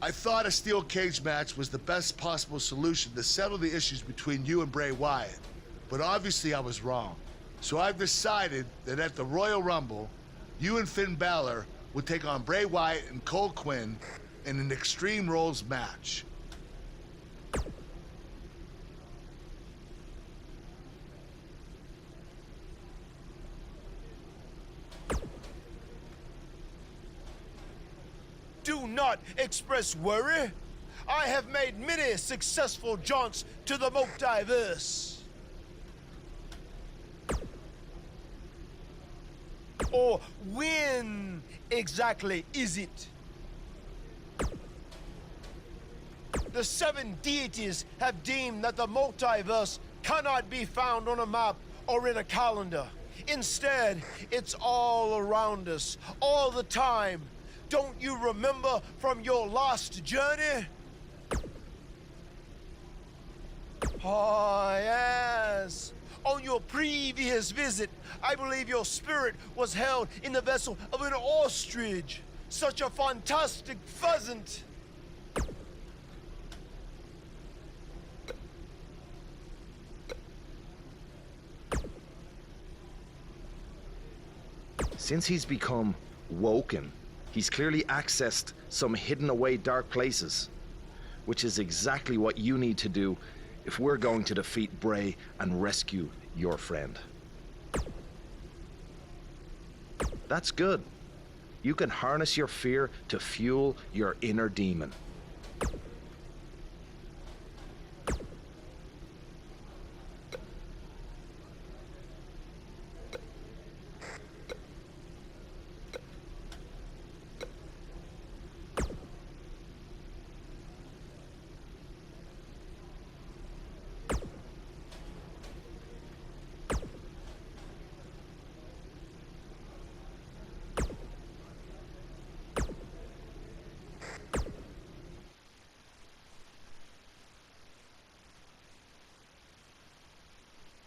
I thought a steel cage match was the best possible solution to settle the issues between you and Bray Wyatt. But obviously I was wrong. So I've decided that at the Royal Rumble, you and Finn Balor would take on Bray Wyatt and Cole Quinn in an Extreme Rules match. Do not express worry. I have made many successful jaunts to the multiverse. Or when exactly is it? The 7 deities have deemed that the multiverse cannot be found on a map or in a calendar. Instead, it's all around us, all the time. Don't you remember from your last journey? Oh, yes. On your previous visit, I believe your spirit was held in the vessel of an ostrich. Such a fantastic pheasant. Since he's become woken, he's clearly accessed some hidden away dark places, which is exactly what you need to do if we're going to defeat Bray and rescue your friend. That's good. You can harness your fear to fuel your inner demon.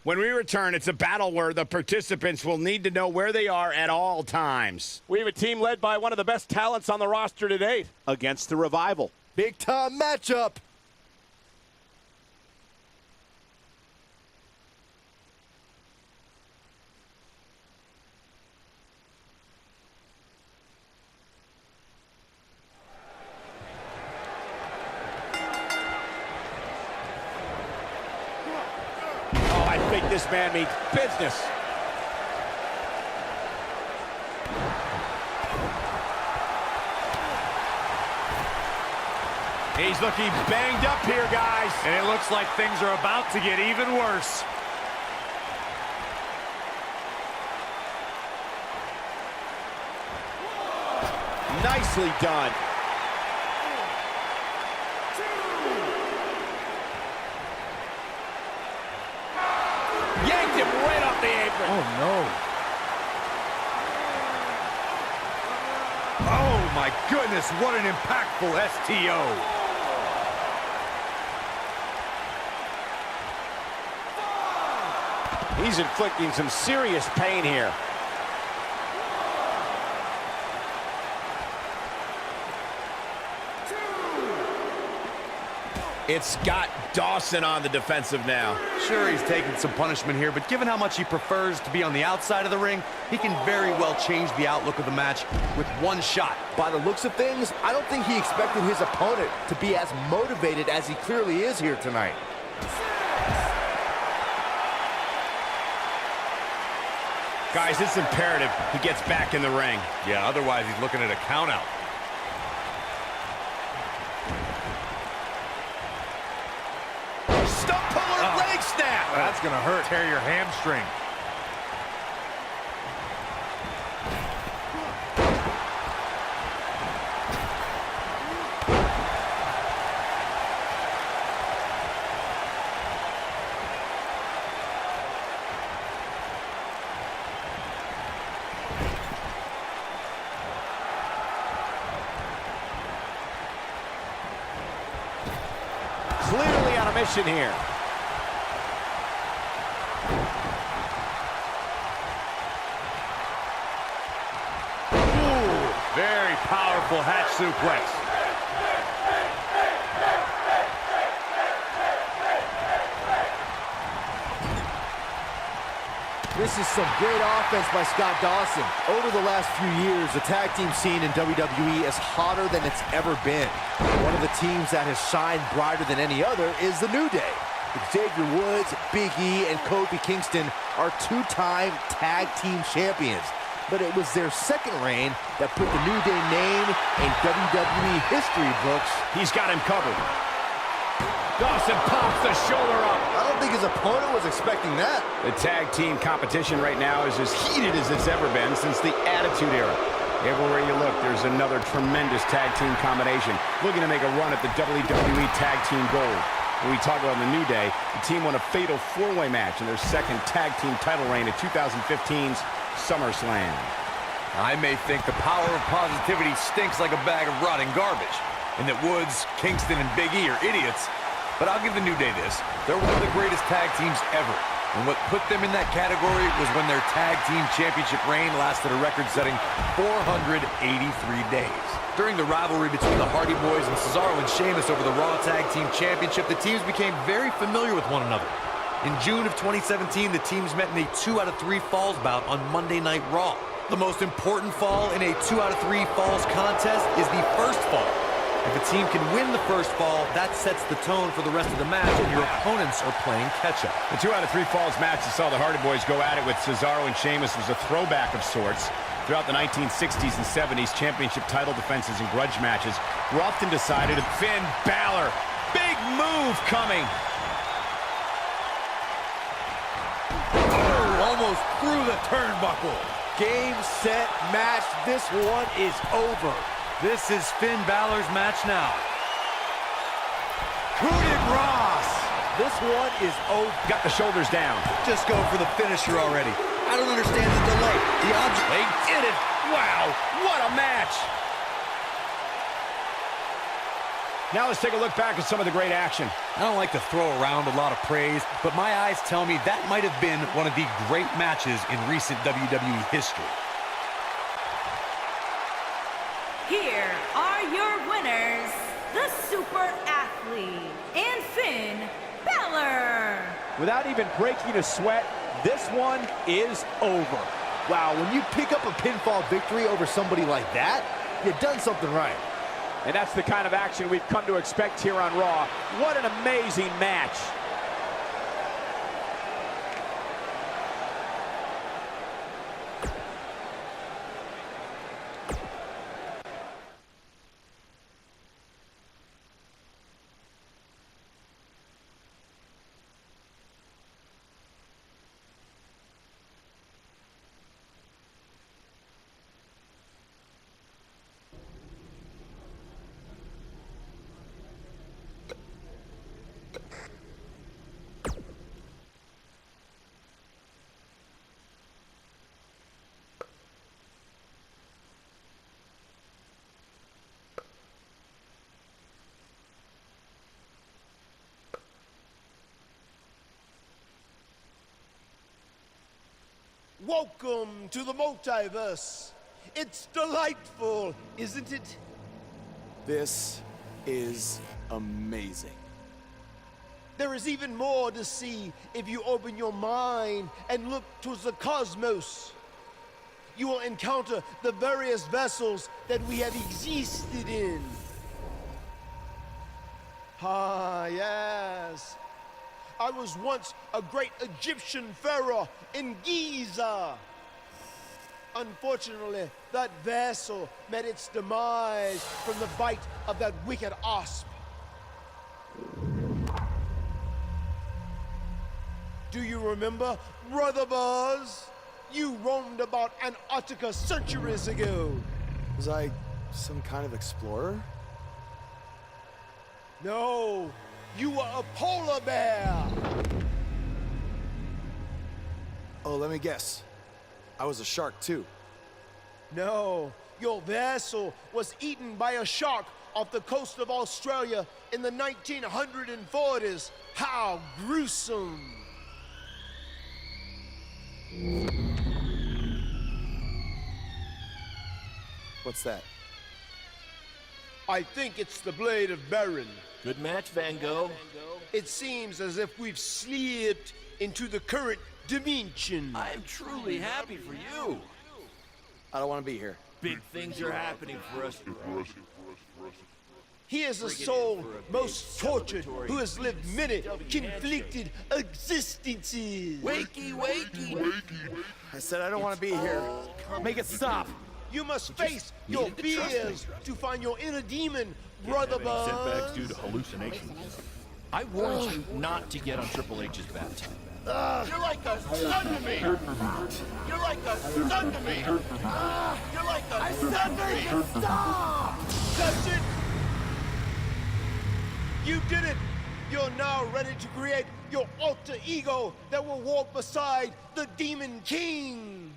When we return, it's a battle where the participants will need to know where they are at all times. We have a team led by one of the best talents on the roster to date against the Revival. Big time matchup. I think this man means business. He's looking banged up here, guys. And it looks like things are about to get even worse. Nicely done. Yanked him right off the apron. Oh, no. Oh, my goodness, what an impactful STO. He's inflicting some serious pain here. It's got Dawson on the defensive now. Sure, he's taking some punishment here, but given how much he prefers to be on the outside of the ring, he can very well change the outlook of the match with one shot. By the looks of things, I don't think he expected his opponent to be as motivated as he clearly is here tonight. Guys, it's imperative he gets back in the ring. Yeah, otherwise he's looking at a count-out. Stump puller, leg snap. That's gonna hurt. Tear your hamstring. Clearly on a mission here. Ooh, very powerful hatch suplex. This is some great offense by Scott Dawson. Over the last few years, the tag team scene in WWE is hotter than it's ever been. One of the teams that has shined brighter than any other is the New Day. Xavier Woods, Big E, and Kofi Kingston are two-time tag team champions. But it was their second reign that put the New Day name in WWE history books. He's got him covered. Dawson pops the shoulder up. I don't think his opponent was expecting that. The tag team competition right now is as heated as it's ever been since the Attitude Era. Everywhere you look, there's another tremendous tag team combination looking to make a run at the WWE Tag Team Gold. When we talk about the New Day, the team won a fatal four-way match in their second tag team title reign at 2015's SummerSlam. I may think the power of positivity stinks like a bag of rotting garbage, and that Woods, Kingston, and Big E are idiots. But I'll give the New Day this. They're one of the greatest tag teams ever. And what put them in that category was when their tag team championship reign lasted a record-setting 483 days. During the rivalry between the Hardy Boys and Cesaro and Sheamus over the Raw Tag Team Championship, the teams became very familiar with one another. In June of 2017, the teams met in a 2 out of 3 falls bout on Monday Night Raw. The most important fall in a 2 out of 3 falls contest is the first fall. If a team can win the first fall, that sets the tone for the rest of the match, and your opponents are playing catch-up. The 2 out of 3 falls match that saw the Hardy Boys go at it with Cesaro and Sheamus was a throwback of sorts. Throughout the 1960s and 70s, championship title defenses and grudge matches were often decided. Finn Balor, big move coming. Oh, almost through the turnbuckle. Game, set, match. This one is over. This is Finn Balor's match now. Coup de grace. This one is over. Got the shoulders down. Just go for the finisher already. I don't understand the delay. The object... They did it. Wow, what a match. Now let's take a look back at some of the great action. I don't like to throw around a lot of praise, but my eyes tell me that might have been one of the great matches in recent WWE history. Here are your winners, the Super Athlete and Finn Balor. Without even breaking a sweat, this one is over. Wow, when you pick up a pinfall victory over somebody like that, you've done something right. And that's the kind of action we've come to expect here on Raw. What an amazing match. Welcome to the multiverse. It's delightful, isn't it? This is amazing. There is even more to see if you open your mind and look towards the cosmos. You will encounter the various vessels that we have existed in. Ah, yes. I was once a great Egyptian pharaoh in Giza. Unfortunately, that vessel met its demise from the bite of that wicked asp. Do you remember, Brother Buzz? You roamed about Antarctica centuries ago. Was I some kind of explorer? No, you were a polar bear. Oh, let me guess. I was a shark too. No, your vessel was eaten by a shark off the coast of Australia in the 1940s. How gruesome. What's that? I think it's the blade of Baron. Good match, Van Gogh. It seems as if we've slipped into the current dimension. I'm truly happy for you. I don't want to be here. Big things are happening for us. He is a soul most tortured who has lived many conflicted existences. Wakey, wakey. I said I don't want to be here. Make it stop. You must face your fears to find your inner demon, Brother Buzz. Setbacks due to hallucinations. I warned you not to get on Triple H's bad time. You're like a son to me. You're like a son to me. You're like a son to me. Stop! That's it! You did it! You're now ready to create your alter ego that will walk beside the Demon King!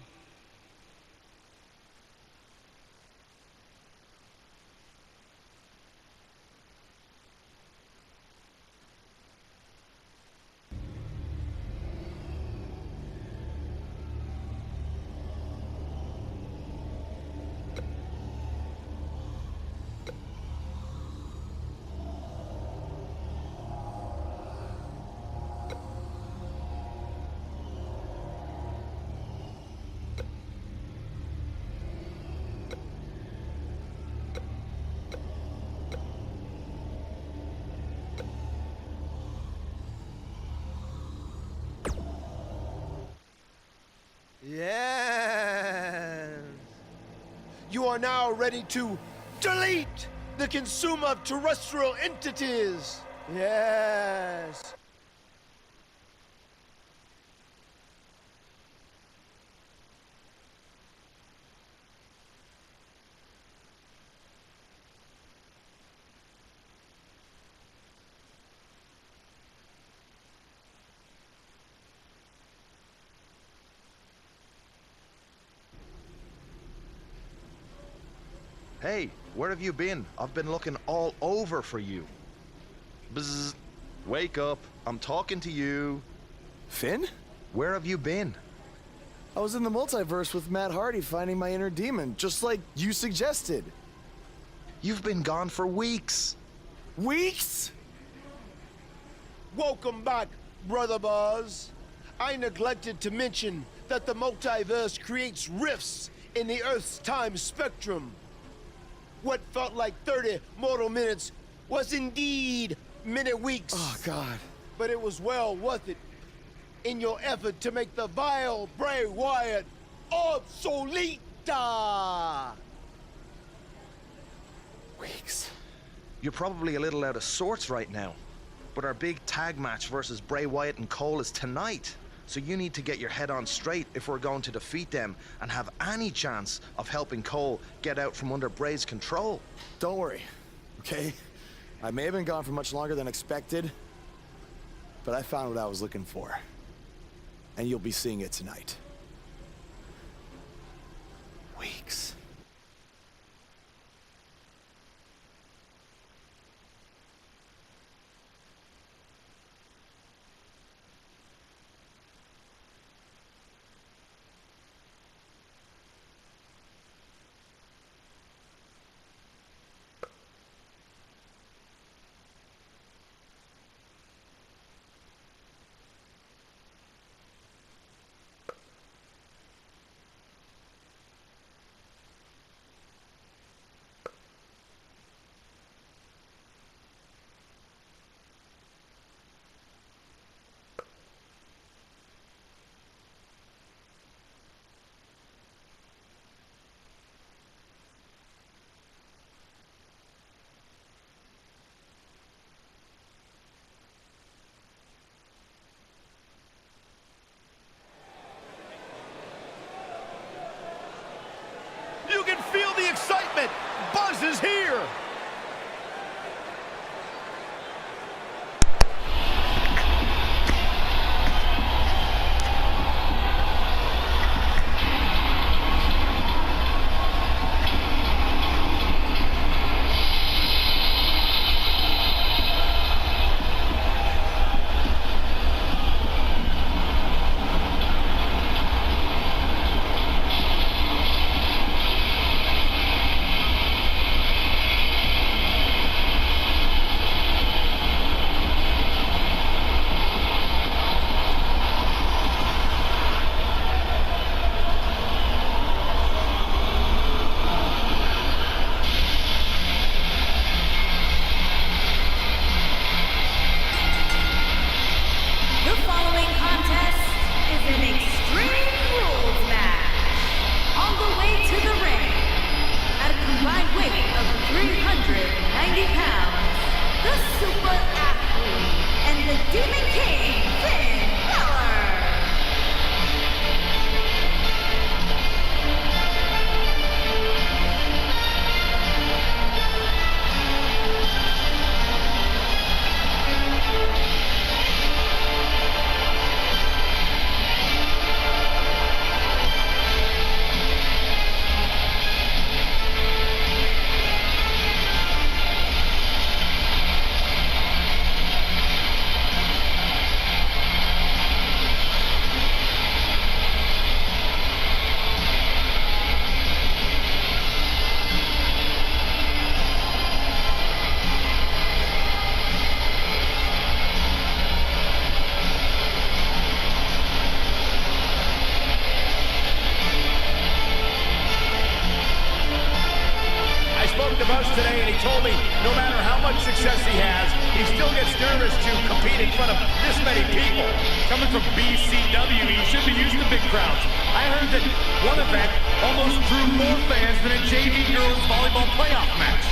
Yes. You are now ready to delete the consumer of terrestrial entities. Yes. Hey, where have you been? I've been looking all over for you. Bzzz. Wake up. I'm talking to you. Finn? Where have you been? I was in the multiverse with Matt Hardy finding my inner demon, just like you suggested. You've been gone for weeks. Weeks? Welcome back, Brother Buzz. I neglected to mention that the multiverse creates rifts in the Earth's time spectrum. What felt like 30 mortal minutes was indeed many weeks. Oh, God. But it was well worth it in your effort to make the vile Bray Wyatt obsolete. Weeks. You're probably a little out of sorts right now, but our big tag match versus Bray Wyatt and Cole is tonight. So you need to get your head on straight if we're going to defeat them and have any chance of helping Cole get out from under Bray's control. Don't worry, okay? I may have been gone for much longer than expected, but I found what I was looking for. And you'll be seeing it tonight. Weeks. of us today, and he told me no matter how much success he has, he still gets nervous to compete in front of this many people. Coming from BCW, he should be used to big crowds. I heard that one event almost drew more fans than a JV girls volleyball playoff match.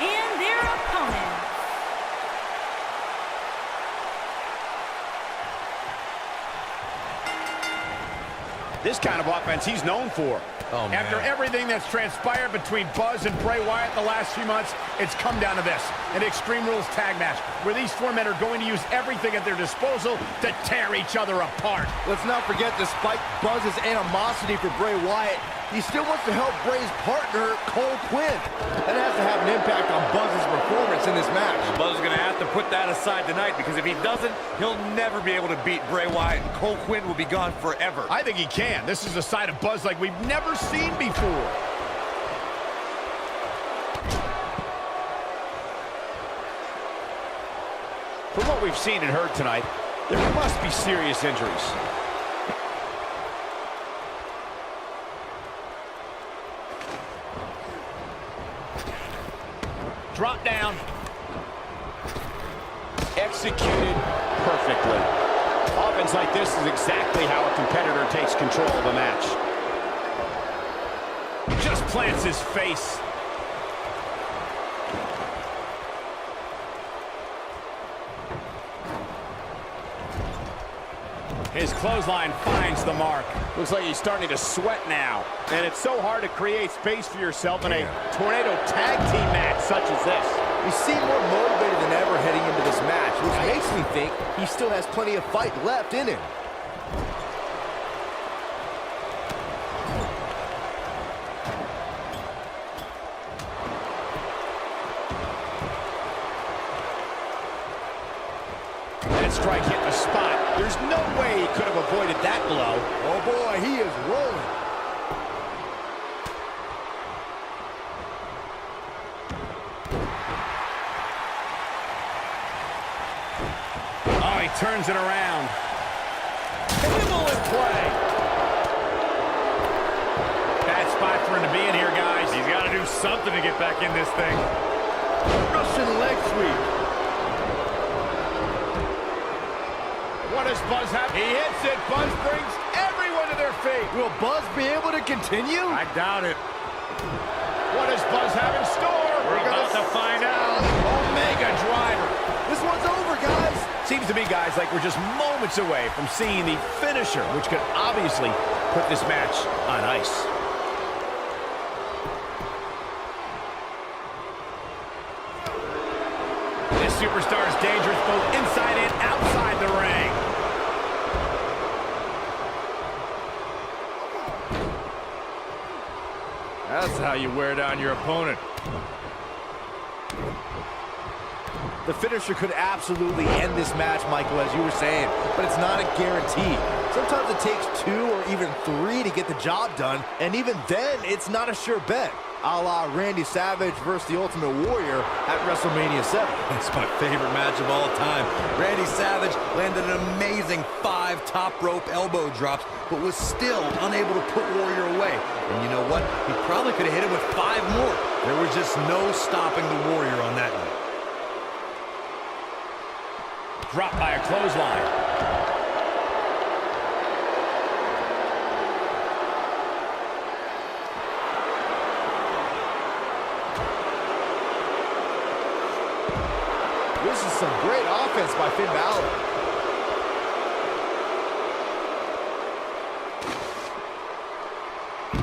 And their opponents. This kind of offense he's known for. Oh, man. After everything that's transpired between Buzz and Bray Wyatt the last few months, it's come down to this, an Extreme Rules tag match, where these four men are going to use everything at their disposal to tear each other apart. Let's not forget, despite Buzz's animosity for Bray Wyatt, he still wants to help Bray's partner, Cole Quinn. That has to have an impact on Buzz's performance in this match. Buzz is going to have to put that aside tonight, because if he doesn't, he'll never be able to beat Bray Wyatt, and Cole Quinn will be gone forever. I think he can. This is a side of Buzz like we've never seen before. From what we've seen and heard tonight, there must be serious injuries. Drop down. Executed perfectly. Offense like this is exactly how a competitor takes control of a match. Just plants his face. His clothesline finds the mark. Looks like he's starting to sweat now. And it's so hard to create space for yourself in a tornado tag team match such as this. You seem more motivated than ever heading into this match, which makes me think he still has plenty of fight left in him. That strike hit the spot. There's no way he could have avoided that blow. Oh boy, he is rolling. Oh, he turns it around. Pimble in play. Bad spot for him to be in here, guys. He's got to do something to get back in this thing. Russian leg sweep. What does Buzz have? He hits it. Buzz brings everyone to their feet. Will Buzz be able to continue? I doubt it. What does Buzz have in store? We're about to find out. Omega driver. This one's over, guys. Seems to me, guys, like we're just moments away from seeing the finisher, which could obviously put this match on ice. This superstar is dangerous both inside and outside the ring. That's how you wear down your opponent. The finisher could absolutely end this match, Michael, as you were saying, but it's not a guarantee. Sometimes it takes 2 or even 3 to get the job done, and even then, it's not a sure bet. A la Randy Savage versus the Ultimate Warrior at WrestleMania 7. That's my favorite match of all time. Randy Savage landed an amazing 5 top rope elbow drops, but was still unable to put Warrior away. And you know what? He probably could have hit him with 5 more. There was just no stopping the Warrior on that night. Dropped by a clothesline. This is some great offense by Finn Balor.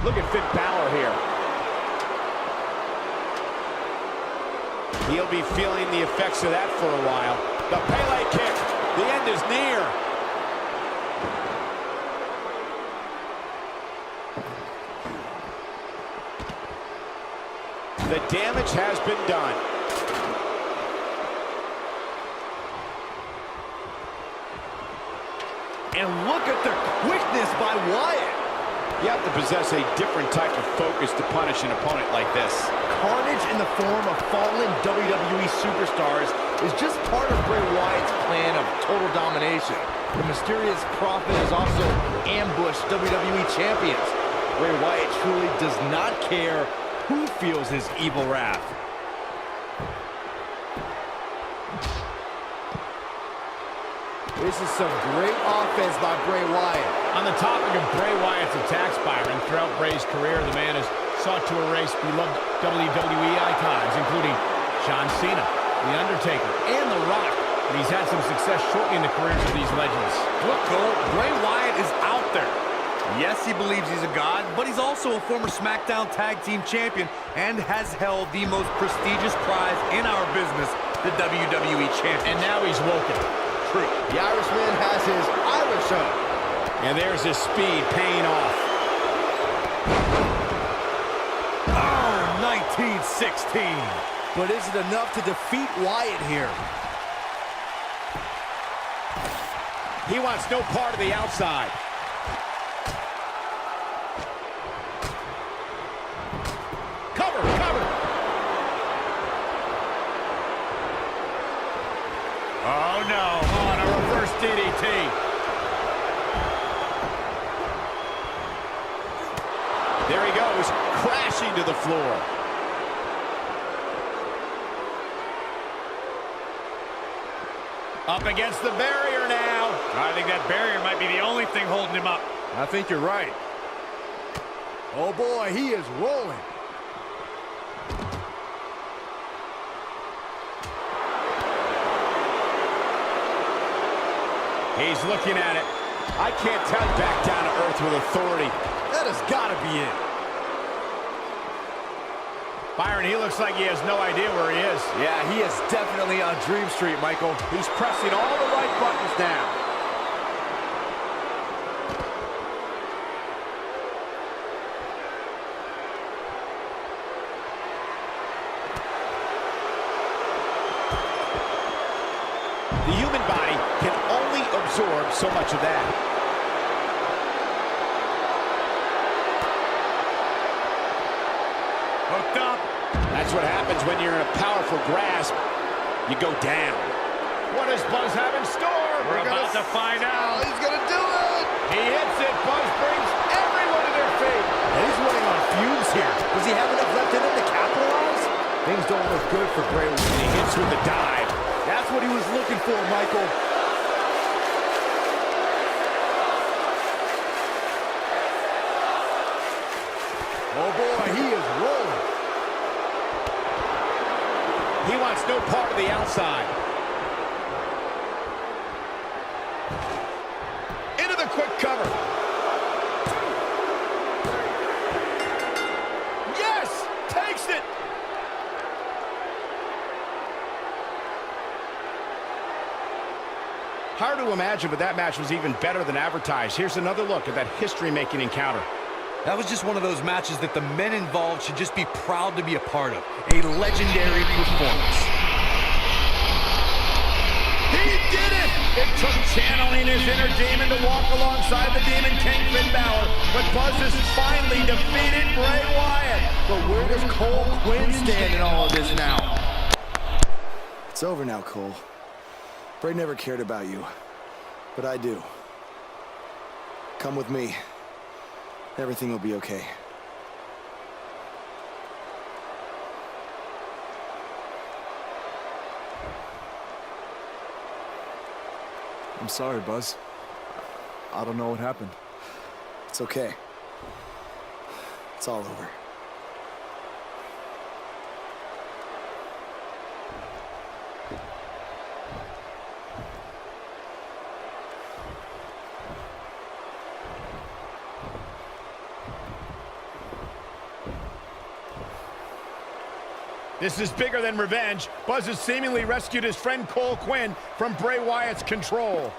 Look at Finn Balor here. He'll be feeling the effects of that for a while. The Pele kick. The end is near. The damage has been done. And look at the quickness by Wyatt. You have to possess a different type of focus to punish an opponent like this. Carnage in the form of fallen WWE superstars is just part of Bray Wyatt's plan of total domination. The mysterious prophet has also ambushed WWE champions. Bray Wyatt truly does not care who feels his evil wrath. This is some great offense by Bray Wyatt. On the topic of Bray Wyatt's attacks, Byron, throughout Bray's career, the man has sought to erase beloved WWE icons, including John Cena, The Undertaker, and The Rock. And he's had some success shortening the careers of these legends. Look, Cole, Bray Wyatt is out there. Yes, he believes he's a god, but he's also a former SmackDown Tag Team Champion and has held the most prestigious prize in our business, the WWE Championship. And now he's woken. True. The Irishman has his Irish on. And there's his speed paying off. Oh, 1916. But is it enough to defeat Wyatt here? He wants no part of the outside. Cover, cover. Oh, no. On a reverse DDT. There he goes, crashing to the floor. Up against the barrier now. I think that barrier might be the only thing holding him up. I think you're right. Oh boy, he is rolling. He's looking at it. I can't tell. Back down to earth with authority. That has got to be it. Byron, he looks like he has no idea where he is. Yeah, he is definitely on Dream Street, Michael. He's pressing all the right buttons now. The human body can only absorb so much of that. Hooked up. That's what happens when you're in a powerful grasp. You go down. What does Buzz have in store? We're about to find out. He's going to do it. He hits it. Buzz brings everyone to their feet. And he's running on fumes here. Does he have enough left in him to capitalize? Things don't look good for Bray. He hits with the dive. That's what he was looking for, Michael. Oh boy, he is rolling. He wants no part of the outside. Into the quick cover. Yes! Takes it! Hard to imagine, but that match was even better than advertised. Here's another look at that history-making encounter. That was just one of those matches that the men involved should just be proud to be a part of. A legendary performance. He did it! It took channeling his inner demon to walk alongside the Demon King Finn Balor, but Buzz has finally defeated Bray Wyatt. But where does Cole Quinn stand in all of this now? It's over now, Cole. Bray never cared about you, but I do. Come with me. Everything will be okay. I'm sorry, Buzz. I don't know what happened. It's okay. It's all over. This is bigger than revenge. Buzz has seemingly rescued his friend Cole Quinn from Bray Wyatt's control.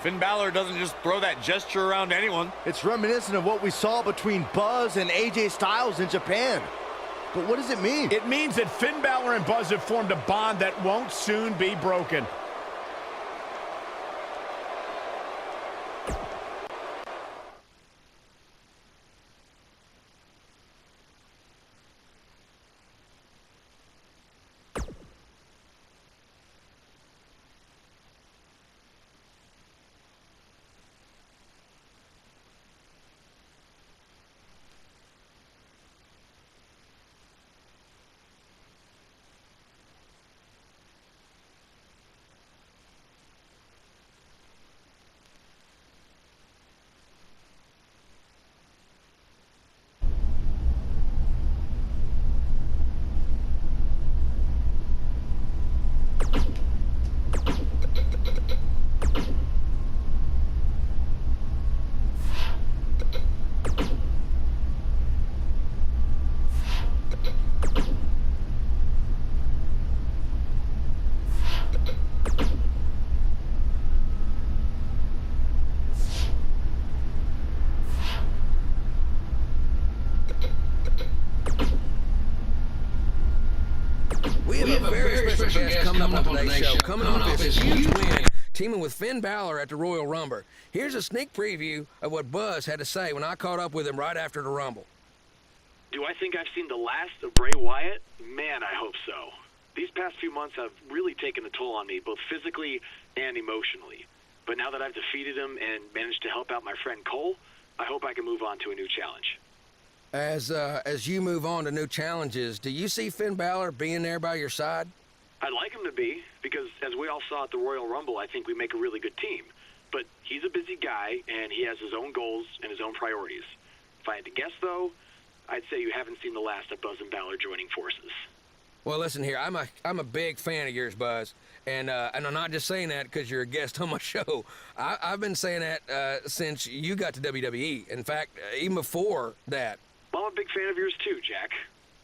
Finn Balor doesn't just throw that gesture around anyone. It's reminiscent of what we saw between Buzz and AJ Styles in Japan. But what does it mean? It means that Finn Balor and Buzz have formed a bond that won't soon be broken. We have a very special guest coming up on today's show, coming off his huge win, teaming with Finn Balor at the Royal Rumble. Here's a sneak preview of what Buzz had to say when I caught up with him right after the Rumble. Do I think I've seen the last of Bray Wyatt? Man, I hope so. These past few months have really taken a toll on me, both physically and emotionally. But now that I've defeated him and managed to help out my friend Cole, I hope I can move on to a new challenge. As you move on to new challenges, do you see Finn Balor being there by your side? I'd like him to be, because as we all saw at the Royal Rumble, I think we make a really good team. But he's a busy guy, and he has his own goals and his own priorities. If I had to guess, though, I'd say you haven't seen the last of Buzz and Balor joining forces. Well, listen here, I'm a big fan of yours, Buzz, and I'm not just saying that because you're a guest on my show. I've been saying that since you got to WWE. In fact, even before that. Well, I'm a big fan of yours too, Jack.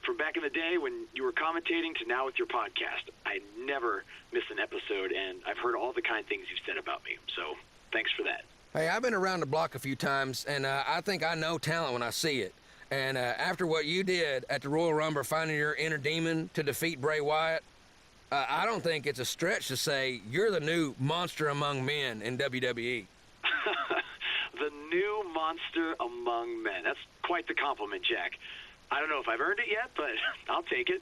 From back in the day when you were commentating to now with your podcast, I never miss an episode, and I've heard all the kind things you've said about me, so thanks for that. Hey, I've been around the block a few times, and I think I know talent when I see it. And after what you did at the Royal Rumble, finding your inner demon to defeat Bray Wyatt, I don't think it's a stretch to say you're the new monster among men in WWE. The new monster among men. That's quite the compliment, Jack. I don't know if I've earned it yet, but I'll take it.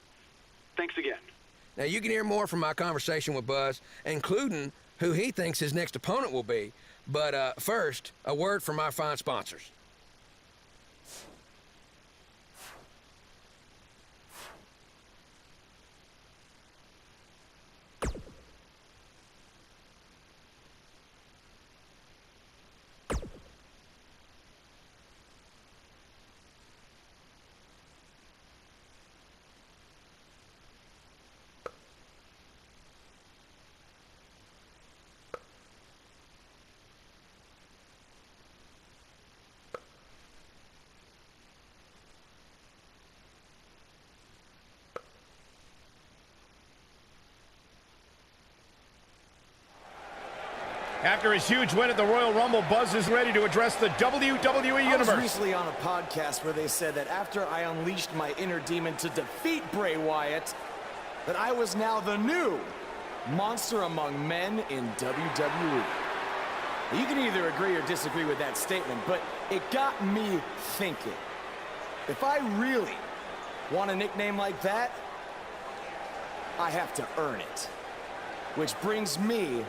Thanks again. Now, you can hear more from my conversation with Buzz, including who he thinks his next opponent will be. But first, a word from our fine sponsors. After his huge win at the Royal Rumble, Buzz is ready to address the WWE Universe. I was recently on a podcast where they said that after I unleashed my inner demon to defeat Bray Wyatt, that I was now the new monster among men in WWE. You can either agree or disagree with that statement, but it got me thinking. If I really want a nickname like that, I have to earn it. Which brings me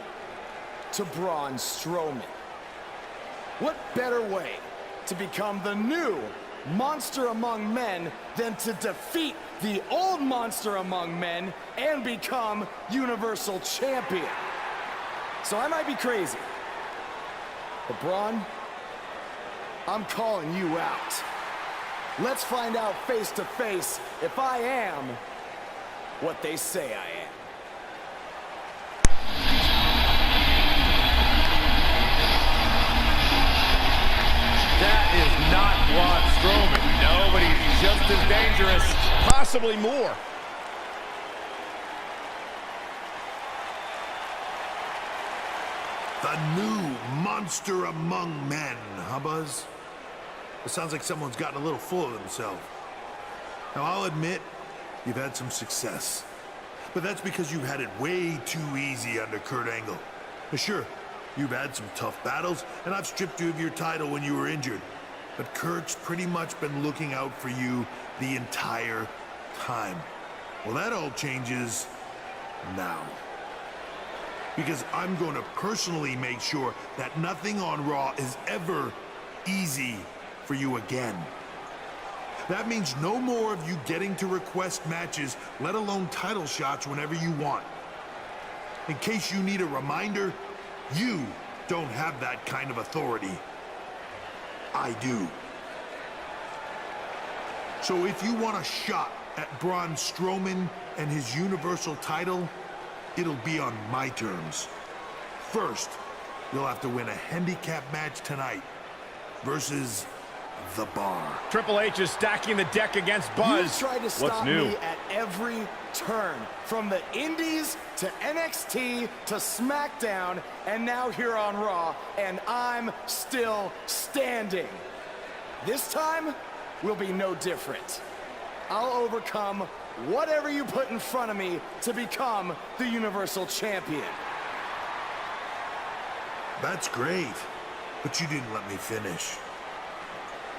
to Braun Strowman. What better way to become the new monster among men than to defeat the old monster among men and become Universal Champion? So I might be crazy, but Braun, I'm calling you out. Let's find out face to face if I am what they say I am. That is not Braun Strowman. No, but he's just as dangerous. Possibly more. The new monster among men, huh, Buzz? It sounds like someone's gotten a little full of themselves. Now, I'll admit, you've had some success. But that's because you've had it way too easy under Kurt Angle. Now, sure, you've had some tough battles, and I've stripped you of your title when you were injured. But Kurt's pretty much been looking out for you the entire time. Well, that all changes now. Because I'm going to personally make sure that nothing on Raw is ever easy for you again. That means no more of you getting to request matches, let alone title shots whenever you want. In case you need a reminder, you don't have that kind of authority. I do. So if you want a shot at Braun Strowman and his Universal title, it'll be on my terms. First, you'll have to win a handicap match tonight versus The Bar. Triple H is stacking the deck against Buzz. You tried to stop me at every turn, from the Indies to NXT to SmackDown, and now here on Raw, and I'm still standing. This time will be no different. I'll overcome whatever you put in front of me to become the Universal Champion. That's great, but you didn't let me finish.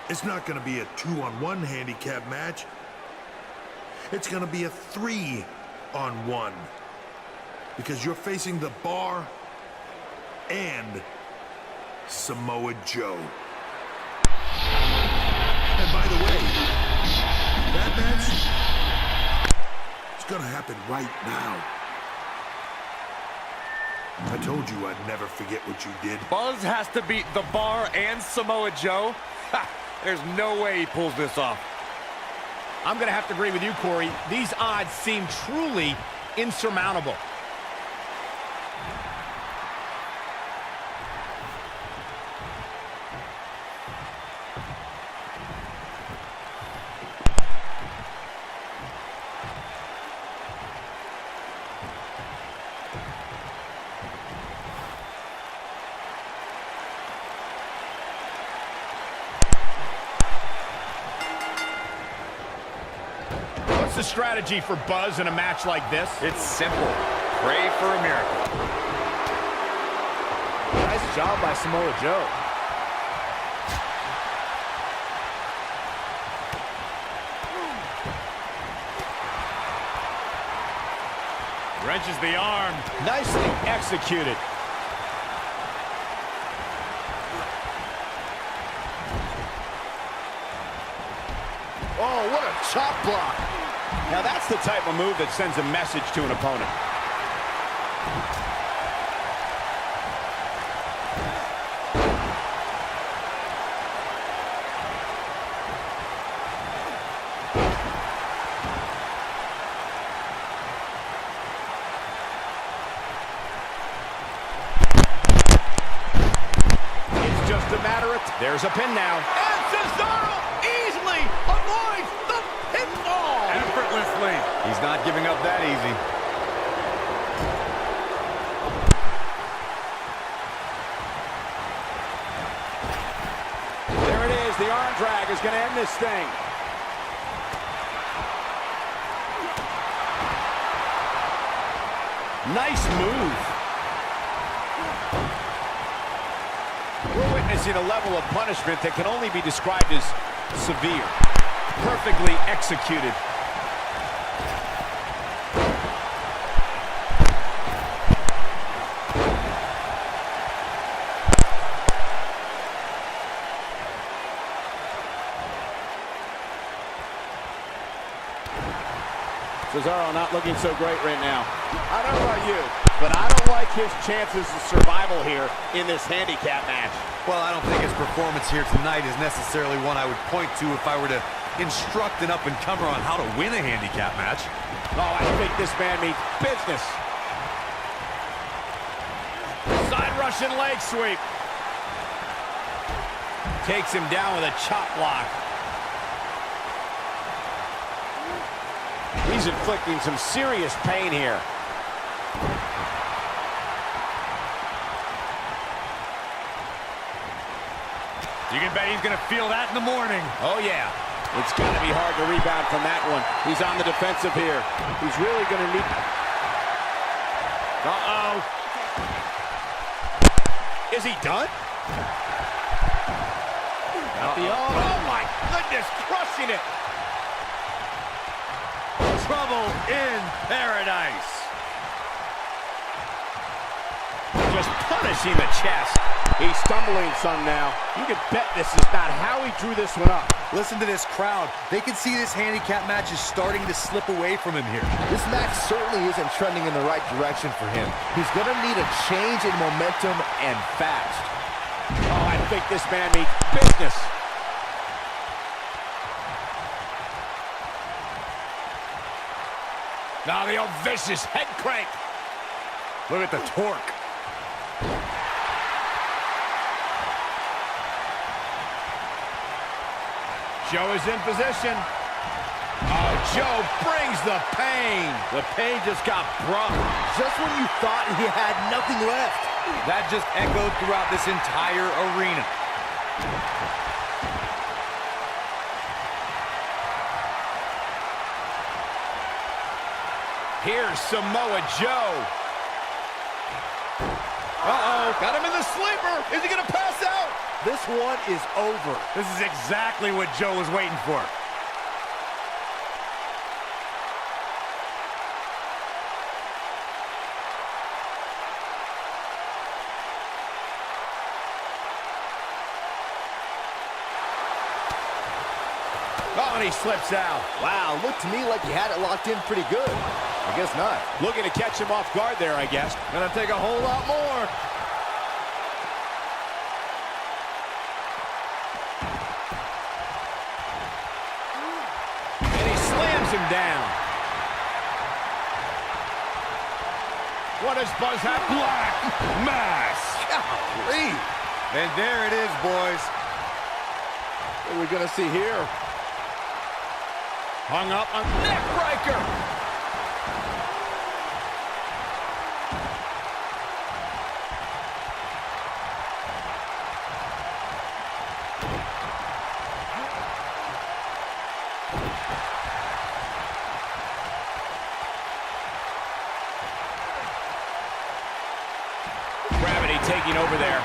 It's not going to be a 2-on-1 handicap match. It's going to be a 3-on-1. Because you're facing The Bar and Samoa Joe. And by the way, that match is going to happen right now. I told you I'd never forget what you did. Buzz has to beat The Bar and Samoa Joe? Ha! There's no way he pulls this off. I'm going to have to agree with you, Corey. These odds seem truly insurmountable. What's the strategy for Buzz in a match like this? It's simple. Pray for a miracle. Nice job by Samoa Joe. Wrenches the arm. Nicely executed. Oh, what a chop block. Now that's the type of move that sends a message to an opponent. It's just a matter of... There's a pin now. And Cesaro easily avoids the pinfall. Effortlessly. He's not giving up that easy. There it is. The arm drag is going to end this thing. Nice move. We're witnessing a level of punishment that can only be described as severe. Perfectly executed. Cesaro not looking so great right now. I don't know about you, but I don't like his chances of survival here in this handicap match. Well, I don't think his performance here tonight is necessarily one I would point to if I were to instruct an up-and-comer on how to win a handicap match. Oh, I think this man means business. Side Russian leg sweep. Takes him down with a chop block. He's inflicting some serious pain here. You can bet he's going to feel that in the morning. Oh, yeah. It's got to be hard to rebound from that one. He's on the defensive here. He's really going to need... Uh-oh. Is he done? Oh, my goodness, crushing it. Trouble in paradise. Just punishing the chest. He's stumbling some now. You can bet this is not how he drew this one up. Listen to this crowd. They can see this handicap match is starting to slip away from him here. This match certainly isn't trending in the right direction for him. He's going to need a change in momentum and fast. Oh, I think this man means business. Now the old vicious head crank. Look at the torque. Joe is in position. Oh, Joe brings the pain. The pain just got brought. Just when you thought he had nothing left. That just echoed throughout this entire arena. Here's Samoa Joe. Uh-oh, got him in the sleeper. Is he gonna pass out? This one is over. This is exactly what Joe was waiting for. Oh, and he slips out. Wow, looked to me like he had it locked in pretty good. I guess not. Looking to catch him off guard there, I guess. Gonna take a whole lot more. And he slams him down. What does Buzz have? Black Mass. Golly. And there it is, boys. What are we gonna see here? Hung up on neck breaker. Gravity taking over there.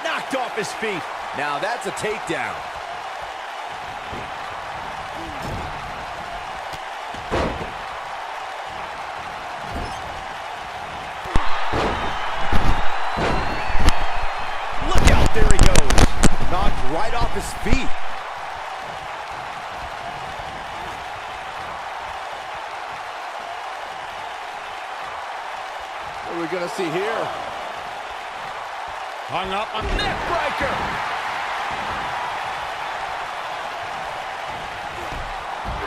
Knocked off his feet. Now that's a takedown. Look out, there he goes. Knocked right off his feet. What are we gonna see here? Hung up on neck breaker.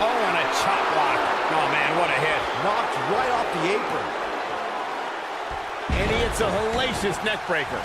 Oh, and a chop block. Oh, man, what a hit. Knocked right off the apron. And he hits a hellacious neck breaker.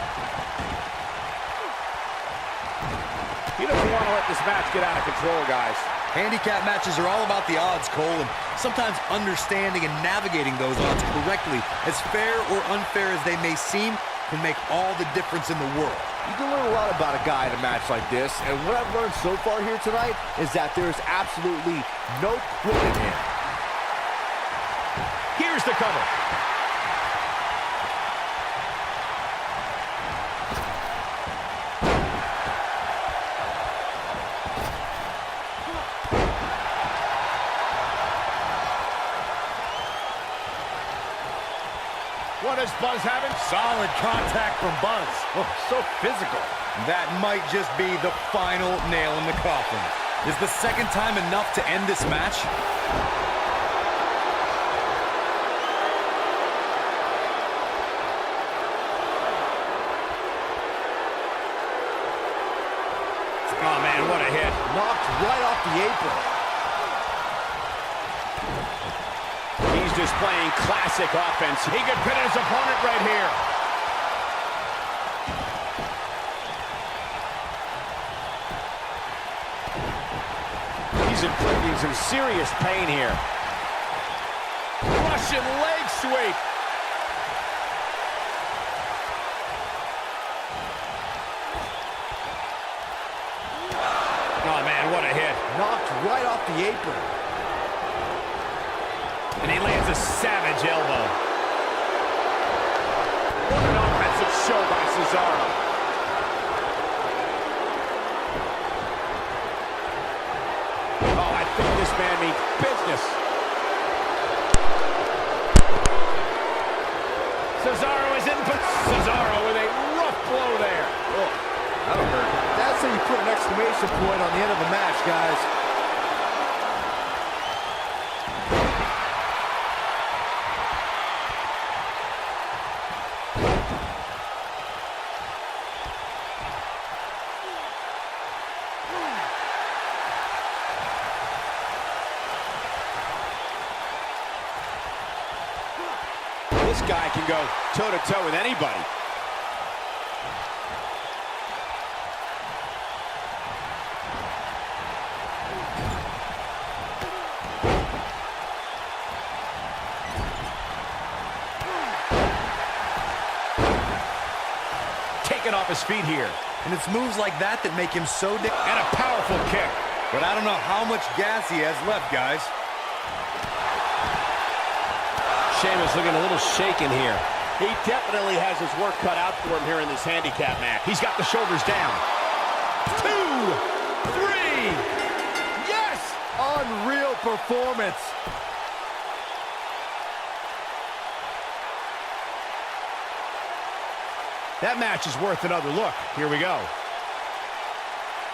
He doesn't want to let this match get out of control, guys. Handicap matches are all about the odds, Cole, and sometimes understanding and navigating those odds correctly, as fair or unfair as they may seem, can make all the difference in the world. You can learn a lot about a guy in a match like this, and what I've learned so far here tonight is that there's absolutely no quitting him. Here's the cover. What is Buzz having? Solid contact from Buzz. Oh, so physical. That might just be the final nail in the coffin. Is the second time enough to end this match? Oh, man, what a hit. Knocked right off the apron. He's displaying classic offense. He could pin his opponent right here. He's inflicting some serious pain here. Russian leg sweep. Oh, man, what a hit. Knocked right off the apron. And he lands a savage elbow. What an offensive show by Cesaro. Oh, I think this man means business. Cesaro is in, but Cesaro with a rough blow there. Oh, that'll hurt. That's how you put an exclamation point on the end of a match, guys. This guy can go toe-to-toe with anybody. Taken off his feet here. And it's moves like that that make him so And a powerful kick. But I don't know how much gas he has left, guys. Sheamus looking a little shaken here. He definitely has his work cut out for him here in this handicap match. He's got the shoulders down. 2, 3. Yes! Unreal performance. That match is worth another look. Here we go.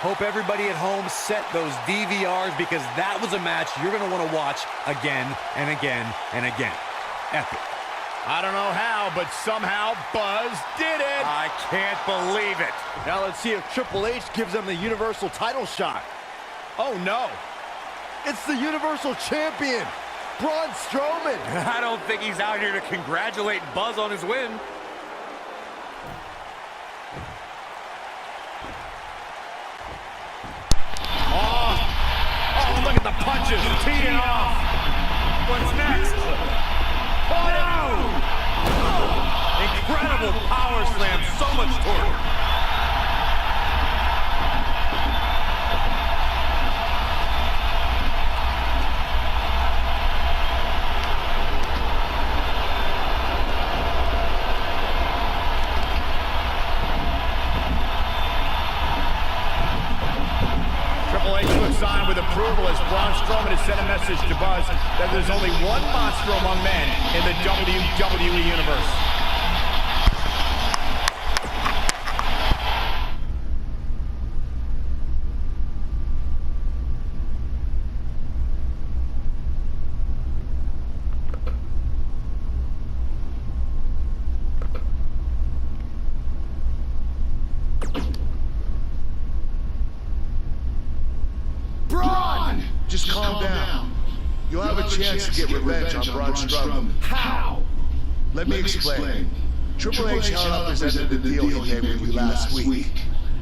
Hope everybody at home set those DVRs because that was a match you're going to want to watch again and again and again. Epic. I don't know how, but somehow Buzz did it. I can't believe it. Now let's see if Triple H gives them the Universal title shot. Oh, no. It's the Universal Champion, Braun Strowman. I don't think he's out here to congratulate Buzz on his win. Oh, look at the punches teeing off. What's next? Oh, no! Incredible power slam, so much torque. Triple H looks on with approval as Braun Strowman has sent a message to Buzz that there's only one monster among men in the WWE Universe. Just calm down. You'll have a chance to get revenge on Braun Strowman. How? Let me explain. Triple H held up his end of the deal he made with you last week.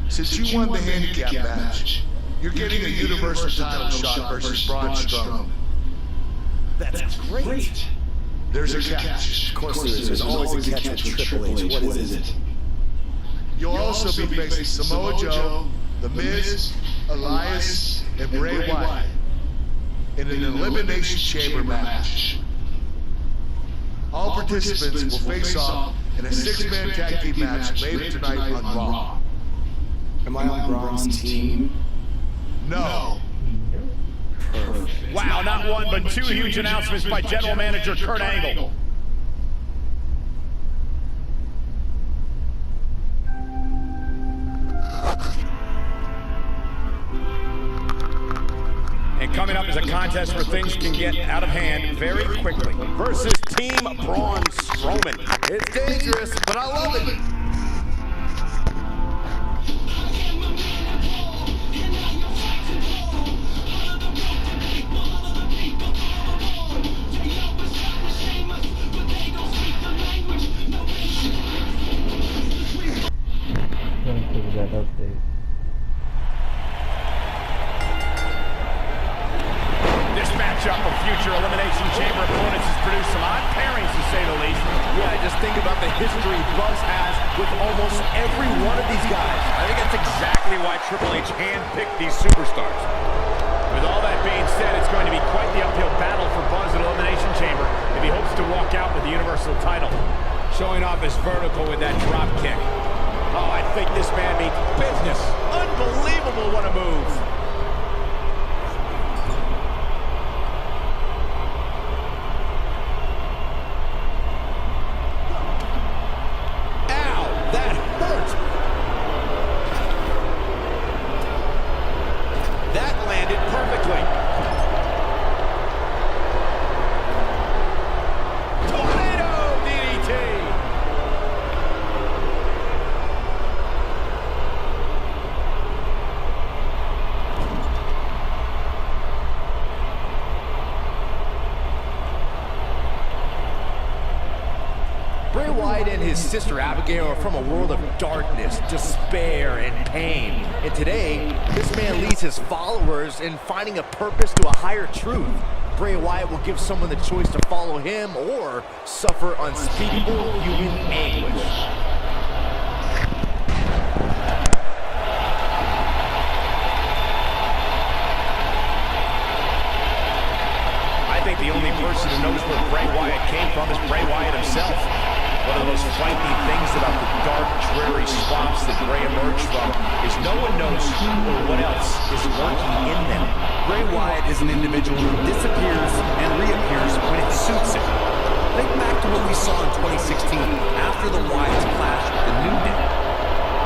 Since you won the handicap match, you're getting a Universal title shot versus Braun Strowman. That's great. There's a catch. Of course there is. There's always a catch with Triple H. What is it? You'll also be facing Samoa Joe, The Miz, Elias, and Bray Wyatt in an Elimination Chamber match. All participants will face off in a 6-man tag team match later tonight on Raw. Am I on Braun's team? No. Perfect. Wow, not one, but two huge announcements by General Manager Kurt Angle. coming up is a contest where things can get out of hand very quickly. Versus Team Braun Strowman. It's dangerous, but I love it. This matchup of future Elimination Chamber opponents has produced some odd pairings, to say the least. Yeah, just think about the history Buzz has with almost every one of these guys. I think that's exactly why Triple H handpicked these superstars. With all that being said, it's going to be quite the uphill battle for Buzz at Elimination Chamber if he hopes to walk out with the Universal title. Showing off his vertical with that drop kick. Oh, I think this man means business. Unbelievable, what a move. Ow, that hurt. That landed perfectly. Tornado DDT. Bray Wyatt and his sister Abigail are from a world of darkness, despair, and pain. And today, this man leads his followers in finding a purpose to a higher truth. Bray Wyatt will give someone the choice to follow him or suffer unspeakable human anguish. I think the only person who knows where Bray Wyatt came from is Bray Wyatt himself. One of the most frightening things about the dark, dreary swamps that Bray emerged from is no one knows who or what else is lurking in them. Bray Wyatt is an individual who disappears and reappears when it suits him. Think back to what we saw in 2016 after the Wyatts clashed with the New Day.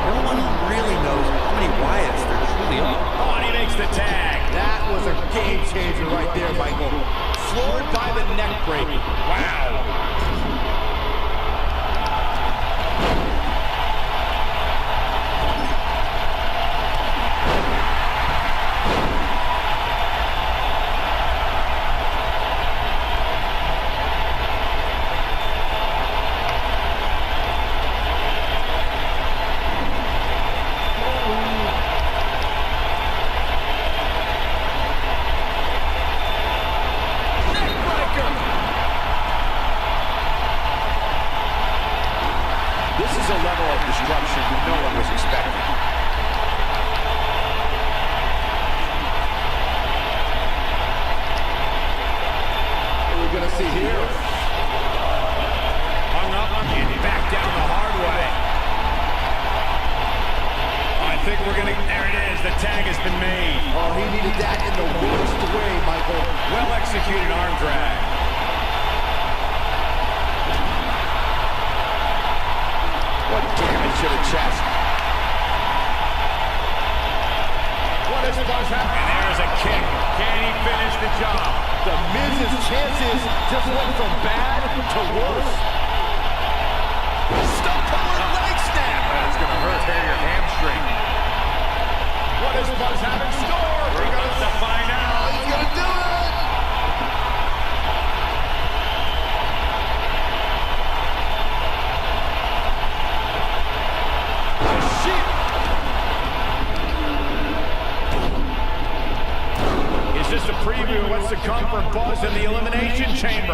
No one really knows how many Wyatts there truly are. Oh, and he makes the tag. That was a game changer right there, Michael. Floored by the neck break. Wow.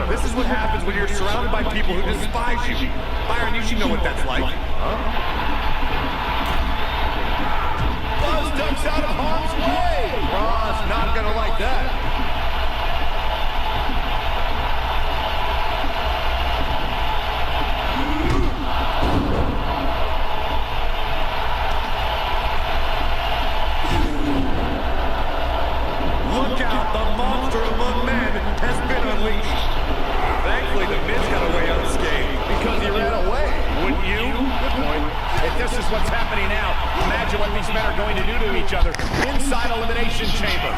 This is what happens when you're surrounded by people who despise you. Byron, you should know what that's like. Buzz ducks out of harm's way. Braun's not gonna like that. Look out, the monster among men has been unleashed. Thankfully, the Miz got away unscathed. Because he ran away. Wouldn't you? Good point. If this is what's happening now, imagine what these men are going to do to each other inside Elimination Chamber.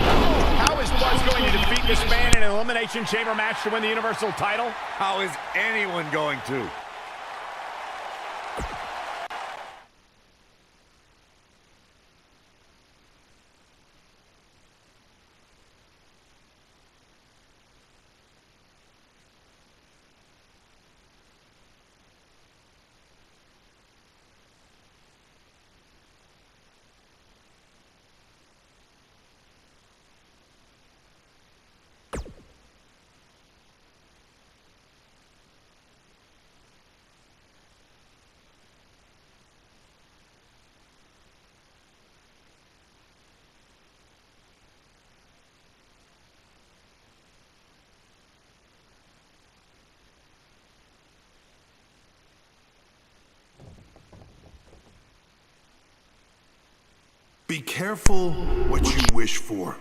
How is Buzz going to defeat this man in an Elimination Chamber match to win the Universal title? How is anyone going to? Be careful what you wish for.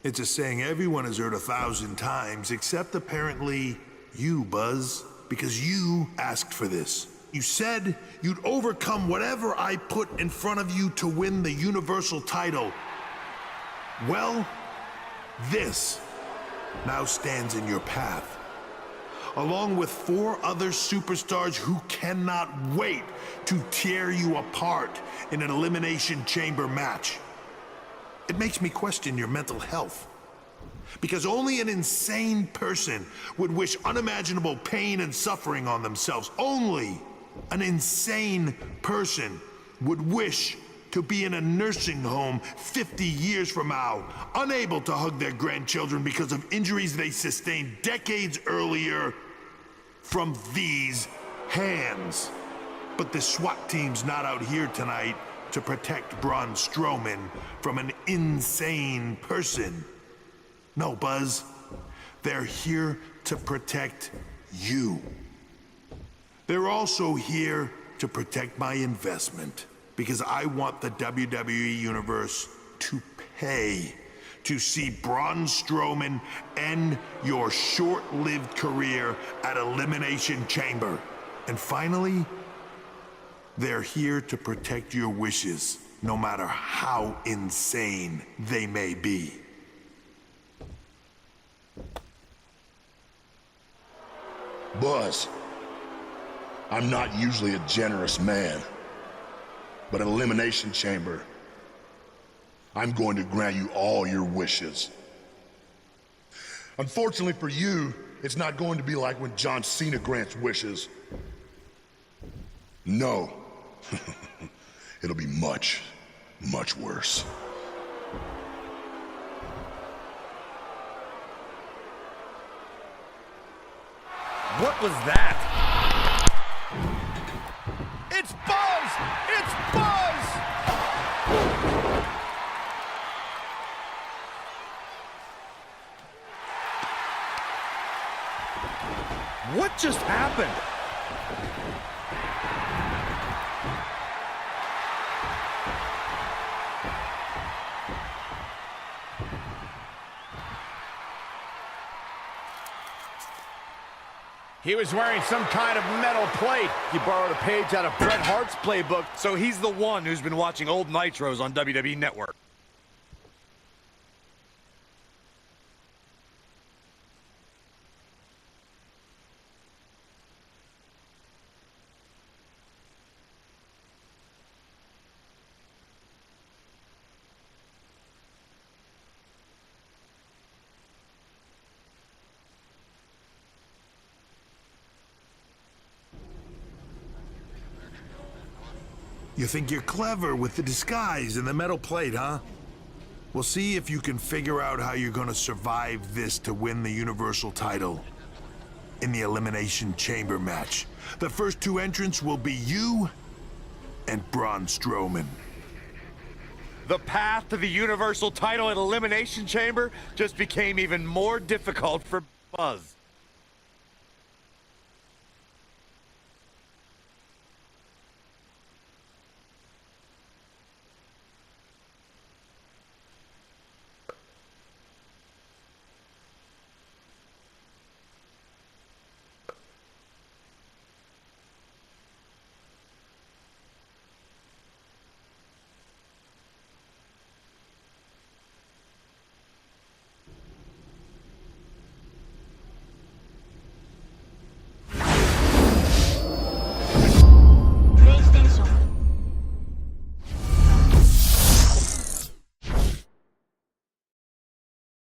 It's a saying everyone has heard 1,000 times, except apparently you, Buzz, because you asked for this. You said you'd overcome whatever I put in front of you to win the Universal title. Well, this now stands in your path, along with 4 other superstars who cannot wait to tear you apart in an Elimination Chamber match. It makes me question your mental health, because only an insane person would wish unimaginable pain and suffering on themselves. Only an insane person would wish to be in a nursing home 50 years from now, unable to hug their grandchildren because of injuries they sustained decades earlier from these hands. But the SWAT team's not out here tonight to protect Braun Strowman from an insane person. No, Buzz. They're here to protect you. They're also here to protect my investment, because I want the WWE Universe to pay to see Braun Strowman end your short-lived career at Elimination Chamber. And finally, they're here to protect your wishes, no matter how insane they may be. Buzz, I'm not usually a generous man, but at Elimination Chamber, I'm going to grant you all your wishes. Unfortunately for you, it's not going to be like when John Cena grants wishes. No. It'll be much, much worse. What was that? It's Buzz! It's Buzz! What just happened? He was wearing some kind of metal plate. He borrowed a page out of Bret Hart's playbook. So he's the one who's been watching old Nitros on WWE Network. You think you're clever with the disguise and the metal plate, huh? We'll see if you can figure out how you're gonna survive this to win the Universal title in the Elimination Chamber match. The first 2 entrants will be you and Braun Strowman. The path to the Universal title at Elimination Chamber just became even more difficult for Buzz.